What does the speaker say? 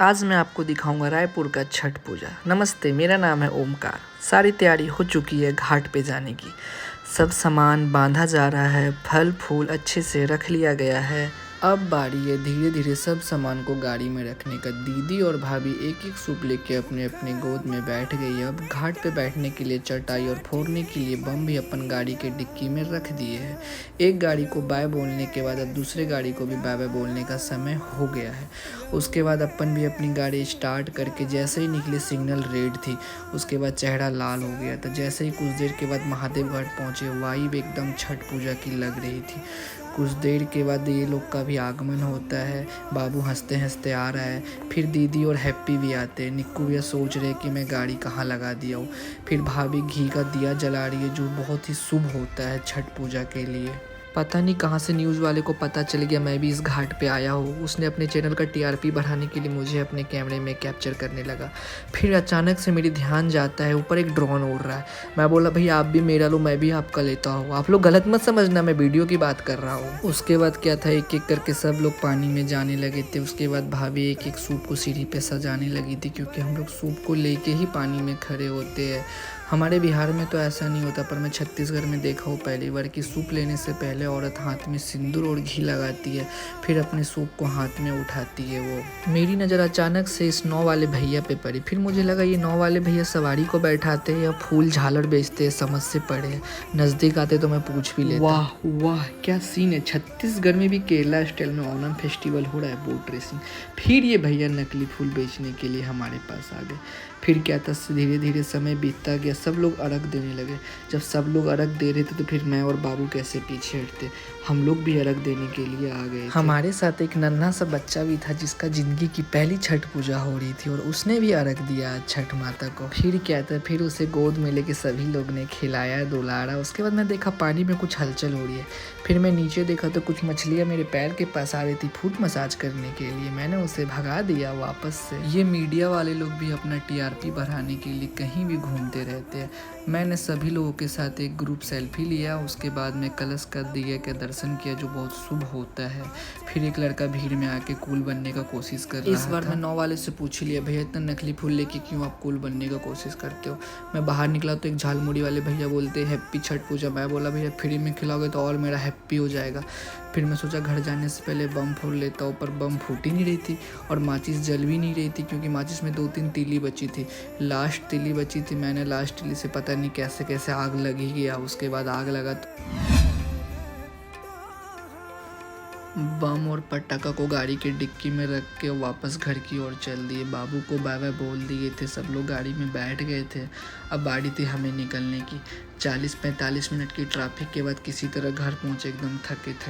आज मैं आपको दिखाऊंगा रायपुर का छठ पूजा। नमस्ते, मेरा नाम है ओमकार। सारी तैयारी हो चुकी है घाट पे जाने की। सब सामान बांधा जा रहा है, फल फूल अच्छे से रख लिया गया है। अब बारी है धीरे धीरे सब सामान को गाड़ी में रखने का। दीदी और भाभी एक एक सूप लेके अपने अपने गोद में बैठ गई। अब घाट पे बैठने के लिए चटाई और फोड़ने के लिए बम भी अपन गाड़ी के डिक्की में रख दिए हैं। एक गाड़ी को बाय बोलने के बाद अब दूसरे गाड़ी को भी बाय बाय बोलने का समय हो गया है। उसके बाद अपन भी अपनी गाड़ी स्टार्ट करके जैसे ही निकले सिग्नल रेड थी, उसके बाद चेहरा लाल हो गया था। जैसे ही कुछ देर के बाद महादेव घाट पहुँचे, वाइब एकदम छठ पूजा की लग रही थी। कुछ देर के बाद ये लोग का भी आगमन होता है। बाबू हंसते हंसते आ रहा है। फिर दीदी और हैप्पी भी आते हैं। निक्कू भैया सोच रहे कि मैं गाड़ी कहाँ लगा दिया हूँ। फिर भाभी घी का दिया जला रही है, जो बहुत ही शुभ होता है छठ पूजा के लिए। पता नहीं कहाँ से न्यूज़ वाले को पता चल गया मैं भी इस घाट पे आया हूँ। उसने अपने चैनल का टीआरपी बढ़ाने के लिए मुझे अपने कैमरे में कैप्चर करने लगा। फिर अचानक से मेरी ध्यान जाता है, ऊपर एक ड्रोन उड़ रहा है। मैं बोला भैया आप भी मेरा लो, मैं भी आपका लेता हूँ। आप लोग गलत मत समझना, मैं वीडियो की बात कर रहा हूँ। उसके बाद क्या था, एक एक करके सब लोग पानी में जाने लगे थे। उसके बाद भाभी एक एक सूप को सीढ़ी पे सजाने लगी थी, क्योंकि हम लोग सूप को लेके ही पानी में खड़े होते हैं। हमारे बिहार में तो ऐसा नहीं होता, पर मैं छत्तीसगढ़ में देखा हूँ पहली बार कि सूप लेने से पहले औरत हाथ में सिंदूर और घी लगाती है, फिर अपने सूप को हाथ में उठाती है। वो मेरी नज़र अचानक से इस नाव वाले भैया पे पड़ी। फिर मुझे लगा ये नाव वाले भैया सवारी को बैठाते हैं या फूल झालर बेचते हैं, समझ से पड़े हैं। नज़दीक आते तो मैं पूछ भी लेता। वाह वाह क्या सीन है। छत्तीसगढ़ में भी केरला स्टाइल में ओणम फेस्टिवल हो रहा है, बोट रेसिंग। फिर ये भैया नकली फूल बेचने के लिए हमारे पास आ गए। फिर क्या था, धीरे धीरे समय बीतता गया। सब लोग अर्घ देने लगे। जब सब लोग अर्घ दे रहे थे तो फिर मैं और बाबू कैसे पीछे हटते। हम लोग भी अर्घ देने के लिए आ गए। हमारे साथ एक नन्हा सा बच्चा भी था, जिसका जिंदगी की पहली छठ पूजा हो रही थी, और उसने भी अर्घ दिया छठ माता को। फिर क्या था, फिर उसे गोद में लेके सभी लोग ने खिलाया दुलारा। उसके बाद मैं देखा पानी में कुछ हलचल हो रही है। फिर मैं नीचे देखा तो कुछ मछलियाँ मेरे पैर के पास आ रही थी फुट मसाज करने के लिए। मैंने उसे भगा दिया वापस से। ये मीडिया वाले लोग भी अपना टीआरपी बढ़ाने के लिए कहीं भी घूमते रहते हैं। मैंने सभी लोगों के साथ एक ग्रुप सेल्फी लिया। उसके बाद में कलश का दिए के दर्शन किया, जो बहुत शुभ होता है। फिर एक लड़का भीड़ में आके कूल बनने का कोशिश कर रहा था। इस बार मैं नाव वाले से पूछ लिया, भैया इतना नकली फूल लेके क्यों आप कूल बनने का कोशिश करते हो। मैं बाहर निकला तो एक झालमुड़ी वाले भैया बोलते हैप्पी छठ पूजा। मैं बोला भैया फ्री में खिलाओगे तो और मेरा हैप्पी हो जाएगा। फिर मैं सोचा घर जाने से पहले बम फोड़ लेता हूँ, पर बम फूट ही नहीं रही थी और माचिस जल भी नहीं रही थी, क्योंकि माचिस में 2-3 तीली बची थी। लास्ट तीली बची थी। मैंने लास्ट तीली से पता नहीं कैसे कैसे आग लग ही गया। उसके बाद आग लगा तो बम और पटाखा को गाड़ी के डिक्की में रख के वापस घर की ओर चल दिए। बाबू को बाय बाय बोल दिए थे। सब लोग गाड़ी में बैठ गए थे। अब बारी थी हमें निकलने की। 40-45 मिनट की ट्रैफिक के बाद किसी तरह घर पहुँचे, एकदम थके थके।